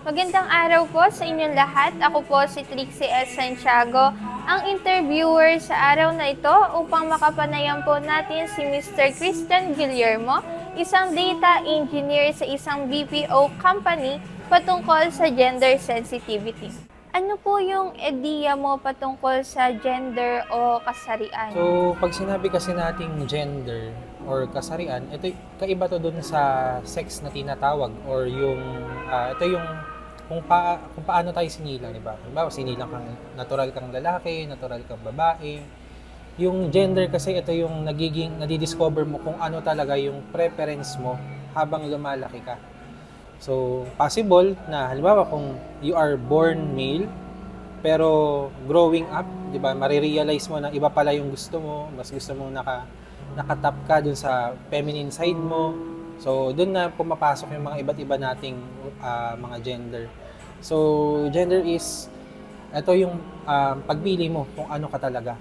Magandang araw po sa inyong lahat. Ako po si Trixie S. Santiago, ang interviewer sa araw na ito upang makapanayam po natin si Mr. Christian Guillermo, isang data engineer sa isang BPO company patungkol sa gender sensitivity. Ano po yung ideya mo patungkol sa gender o kasarian? So, pag sinabi kasi nating gender or kasarian, ito kaiba to dun sa sex na tinatawag or yung ito yung kung paano tayo sinilang, di ba? Halimbawa, sinilang kang natural kang lalaki, natural kang babae. Yung gender kasi ito yung nadidiscover mo kung ano talaga yung preference mo habang lumalaki ka. So, possible na halimbawa kung you are born male, pero growing up, 'di ba, marirealize mo na iba pala yung gusto mo, mas gusto mo nakatap ka dun sa feminine side mo. So, dun na pumapasok yung mga iba't iba nating mga gender. So, gender is ito yung pagpili mo kung ano ka talaga.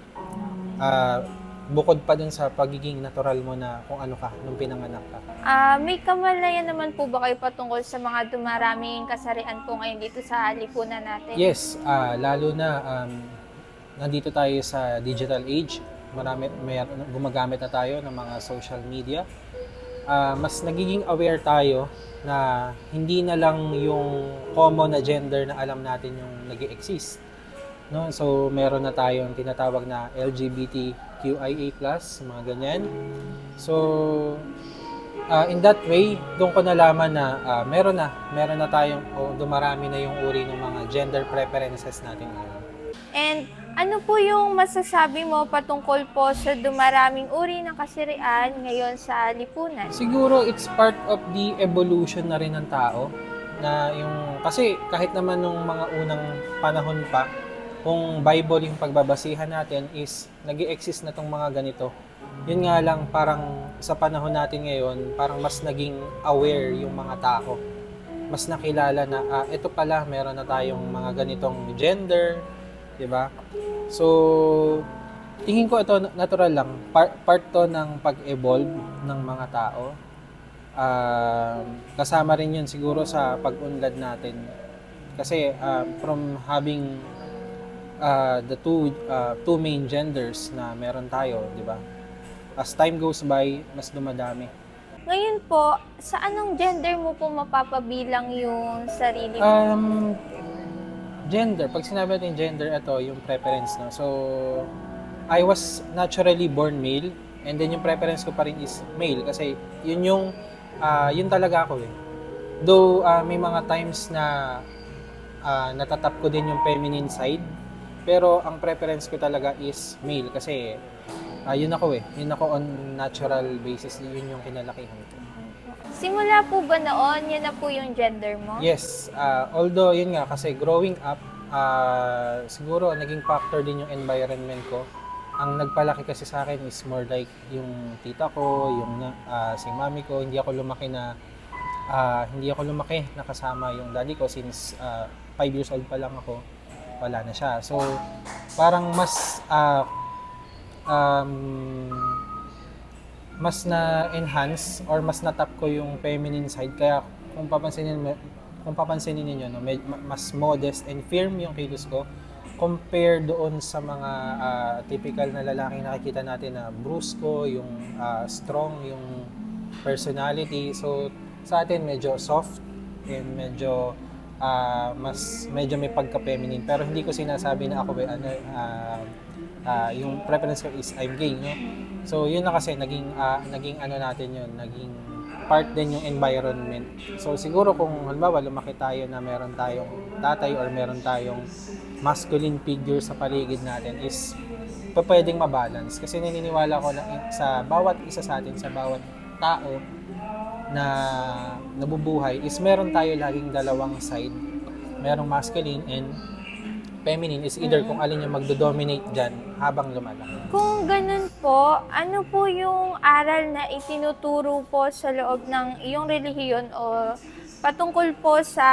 Bukod pa dun sa pagiging natural mo na kung ano ka nung pinanganak ka. May kamalayan naman po ba kayo patungkol sa mga dumaraming kasarian po ngayon dito sa lipunan natin? Yes, lalo na nandito tayo sa digital age. Gumagamit na tayo ng mga social media. Mas nagiging aware tayo na hindi na lang yung common na gender na alam natin yung nag-exist. No? So, meron na tayong tinatawag na LGBTQIA+, mga ganyan. So, in that way, doon ko nalaman na meron na tayong dumarami na yung uri ng mga gender preferences natin ngayon. And ano po yung masasabi mo patungkol po sa dumaraming uri ng kasarian ngayon sa lipunan? Siguro it's part of the evolution na rin ng tao na yung kasi kahit naman nung mga unang panahon pa, kung Bible yung pagbabasihan natin is nag-i-exist na tong mga ganito. Yun nga lang parang sa panahon natin ngayon, parang mas naging aware yung mga tao. Mas nakilala na ito pala meron na tayong mga ganitong gender, 'di ba? So tingin ko ito natural lang, part to ng pag-evolve ng mga tao. Kasama rin yun siguro sa pag-unlad natin. Kasi from having the two main genders na meron tayo, di ba? As time goes by, mas dumadami. Ngayon po, sa anong gender mo po mapapabilang yung sarili mo? Gender, pag sinabi natin gender, ito yung preference, no? So, I was naturally born male, and then yung preference ko pa rin is male kasi yun talaga ako eh. Though may mga times na natatap ko din yung feminine side, pero ang preference ko talaga is male kasi yun ako on natural basis, yun yung kinalakihan ko. Simula po ba noon, yan na po yung gender mo? Yes, although yun nga kasi growing up, siguro naging factor din yung environment ko. Ang nagpalaki kasi sa akin is more like yung tita ko, yung si mami ko. Hindi ako lumaki na kasama yung daddy ko since 5 years old pa lang ako. Wala na siya. So, parang mas na-enhance or mas na-tap ko yung feminine side. Kaya kung papansinin niyo no, mas modest and firm yung kilos ko compare doon sa mga typical na lalaking nakikita natin na brusco, yung strong, yung personality. So, sa atin medyo soft and medyo medyo may pagka-feminine. Pero hindi ko sinasabi na ako yung preference ko is I'm gay, no? So, yun na kasi naging ano natin yun, naging part din yung environment. So, siguro kung halimbawa lumaki tayo na meron tayong tatay or meron tayong masculine figure sa paligid natin is pwedeng mabalance. Kasi naniniwala ko na sa bawat isa sa atin, sa bawat tao na nabubuhay is meron tayo laging dalawang side. Merong masculine and feminine is either kung alin yung magdo-dominate dyan habang lumalaki. Kung ganun po, ano po yung aral na itinuturo po sa loob ng iyong relihiyon o patungkol po sa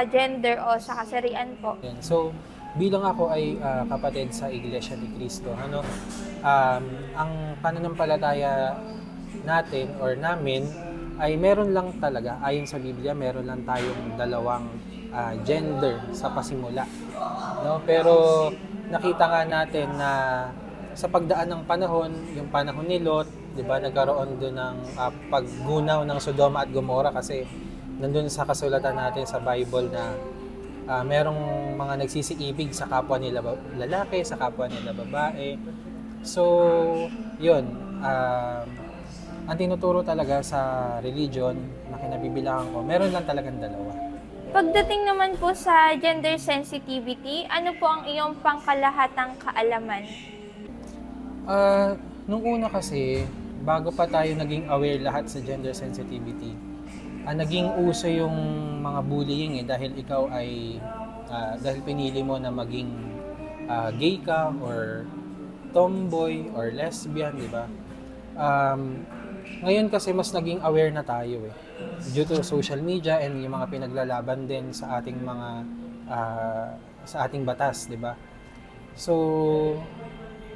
gender o sa kasarian po? So, bilang ako ay kapatid sa Iglesia ni Cristo, ang pananampalataya natin or namin ay meron lang talaga, ayon sa Biblia, meron lang tayong dalawang gender sa pasimula. No? Pero nakita nga natin na sa pagdaan ng panahon, yung panahon ni Lot, 'di ba, nagkaroon doon ng paggunaw ng Sodoma at Gomora kasi nandun sa kasulatan natin sa Bible na merong mga nagsisiibig sa kapwa nila lalaki, sa kapwa nila babae. So, yun. Ang tinuturo talaga sa religion na kinabibilangan ko, meron lang talagang dalawa. Pagdating naman po sa gender sensitivity, ano po ang iyong pangkalahatang kaalaman? Nung una kasi, bago pa tayo naging aware lahat sa gender sensitivity, naging uso yung mga bullying dahil ikaw ay dahil pinili mo na maging gay ka or tomboy or lesbian, di ba? Ngayon kasi mas naging aware na tayo due to social media and yung mga pinaglalaban din sa ating mga sa ating batas, di ba? So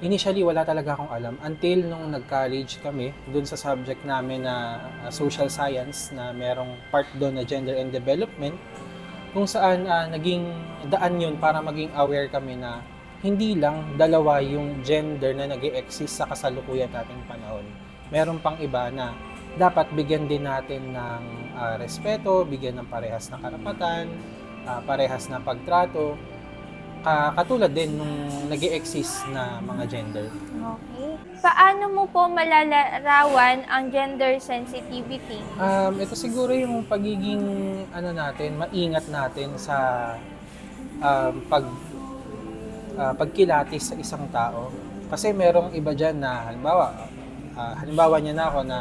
initially wala talaga akong alam until nung nag-college kami dun sa subject namin na social science na merong part doon na gender and development, kung saan naging daan yun para maging aware kami na hindi lang dalawa yung gender na nag-e-exist sa kasalukuyan nating panahon. Meron pang iba na dapat bigyan din natin ng respeto, bigyan ng parehas na karapatan, parehas na pagtrato, katulad din nung nag-e-exist na mga gender. Okay. Paano mo po malalarawan ang gender sensitivity? Ito siguro yung pagiging maingat natin sa pagkilatis sa isang tao. Kasi merong iba dyan na halimbawa niya na ako na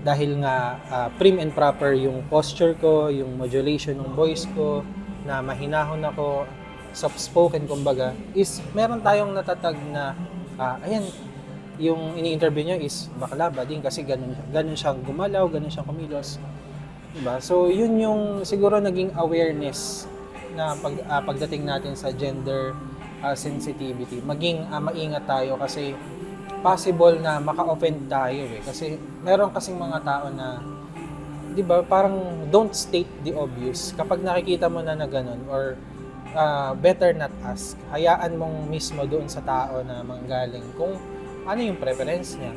dahil nga prim and proper yung posture ko, yung modulation ng voice ko, na mahinahon ako, soft-spoken kumbaga, is meron tayong natatag na ayan, yung ini-interview niya is bakla ba din kasi ganun siyang gumalaw, ganun siyang kumilos. Diba? So yun yung siguro naging awareness na pagdating natin sa gender sensitivity. Maging maingat tayo kasi possible na maka-offend tayo kasi meron kasing mga tao na 'di ba, parang don't state the obvious. Kapag nakikita mo na ganun or better not ask. Hayaan mong mismo doon sa tao na manggaling kung ano yung preference niya.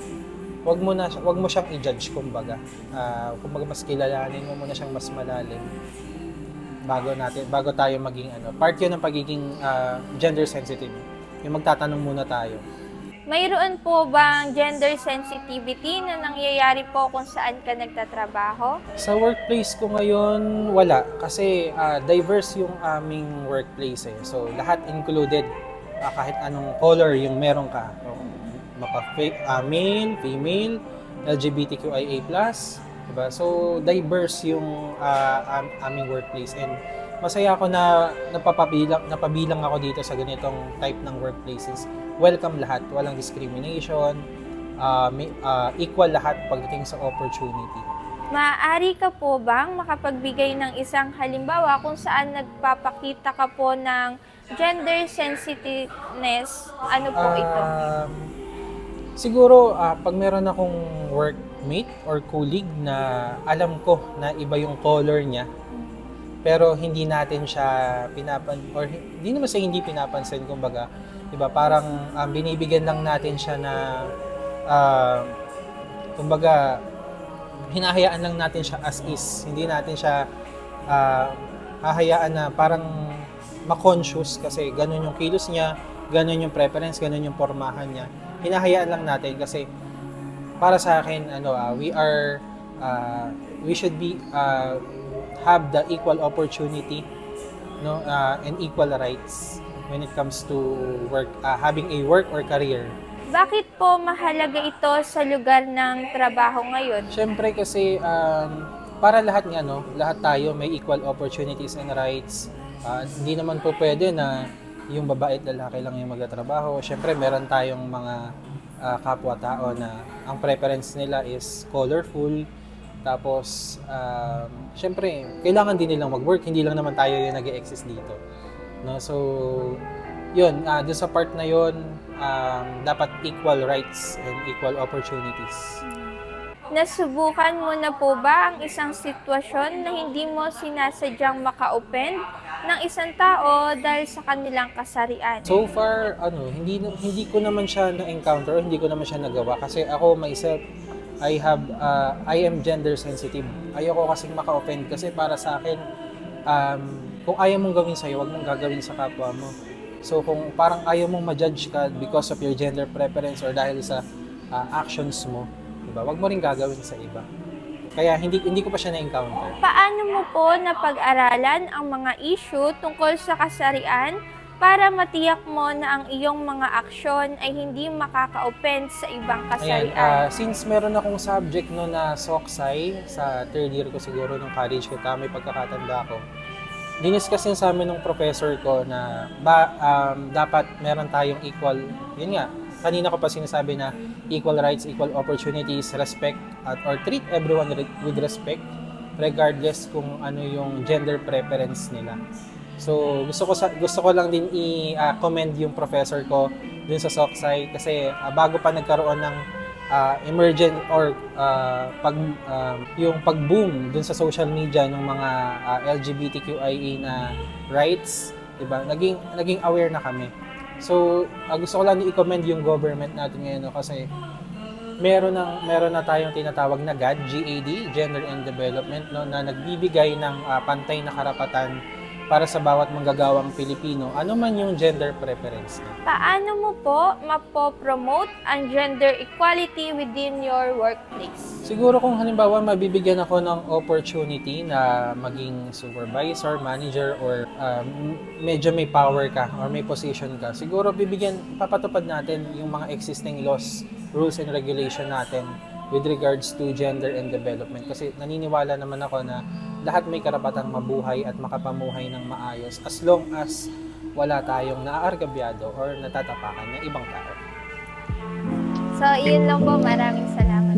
Wag mo siyang i-judge kumbaga. Kumbaga mas kilalanin mo muna siyang mas malalim bago tayo maging part 'yun ng pagiging gender sensitive. Yung magtatanong muna tayo. Mayroon po bang gender sensitivity na nangyayari po kung saan ka nagtatrabaho? Sa workplace ko ngayon, wala. Kasi diverse yung aming workplace So, lahat included. Kahit anong color yung meron ka. Male, female, LGBTQIA+. Diba? So, diverse yung aming workplace. And masaya ako na napabilang ako dito sa ganitong type ng workplaces. Welcome lahat, walang discrimination, equal lahat pagdating sa opportunity. Maaari ka po bang makapagbigay ng isang halimbawa kung saan nagpapakita ka po ng gender sensitiveness? Ano po ito? Siguro, pag meron akong workmate or colleague na alam ko na iba yung color niya, pero hindi natin siya or hindi naman sa hindi pinapansin, kumbaga, diba, parang binibigyan lang natin siya na kumbaga hinahayaan lang natin siya as is. Hindi natin siya hahayaan na parang ma-conscious kasi ganun yung kilos niya, ganun yung preference, ganun yung pormahan niya. Hinahayaan lang natin kasi para sa akin we should be have the equal opportunity, no, and equal rights when it comes to work, having a work or career. Bakit po mahalaga ito sa lugar ng trabaho ngayon? Siyempre kasi para lahat lahat tayo may equal opportunities and rights. Hindi naman po pwede na yung babae at lalaki lang yung magtatrabaho. Siyempre meron tayong mga kapwa-tao na ang preference nila is colorful. Tapos siyempre kailangan din nilang mag-work, hindi lang naman tayo yung nag-e-exist dito. No, so yun, doon sa part na yun, dapat equal rights and equal opportunities. Nasubukan mo na po ba ang isang sitwasyon na hindi mo sinasadyang maka-offend ng isang tao dahil sa kanilang kasarian? So far, hindi ko naman siya na-encounter, hindi ko naman siya nagawa kasi ako myself, I am gender sensitive. Ayoko kasing maka-offend kasi para sa akin, kung ayaw mong gawin sa'yo, wag mong gagawin sa kapwa mo. So kung parang ayaw mong ma-judge ka because of your gender preference or dahil sa actions mo, diba? Wag mo rin gagawin sa iba. Kaya hindi ko pa siya na-encounter. Paano mo po napag-aralan ang mga issue tungkol sa kasarian para matiyak mo na ang iyong mga aksyon ay hindi makaka-offend sa ibang Ayan, kasarian? since meron akong subject no na Soksay sa third year ko siguro ng college ko, may pagkakatanda ko. Diniscuss yun sa amin ng professor ko na dapat meron tayong equal, yun nga, kanina ko pa sinasabi na equal rights, equal opportunities, respect, or treat everyone with respect regardless kung ano yung gender preference nila. So gusto ko lang din i-commend yung professor ko dun sa Soksay kasi bago pa nagkaroon ng emergent or yung pag-boom dun sa social media ng mga LGBTQIA na rights, 'di ba? Naging aware na kami. So, gusto ko lang i-commend yung government natin ngayon no, kasi meron na tayong tinatawag na GAD, Gender and Development, no, na nagbibigay ng pantay na karapatan para sa bawat manggagawang Pilipino, ano man yung gender preference niya. Paano mo po mapopromote ang gender equality within your workplace? Siguro kung halimbawa mabibigyan ako ng opportunity na maging supervisor, manager, or medyo may power ka or may position ka, siguro papatupad natin yung mga existing laws, rules and regulation natin with regards to gender and development. Kasi naniniwala naman ako na lahat may karapatang mabuhay at makapamuhay ng maayos as long as wala tayong naaargabyado or natatapakan ng ibang tao. So, yun lang po. Maraming salamat.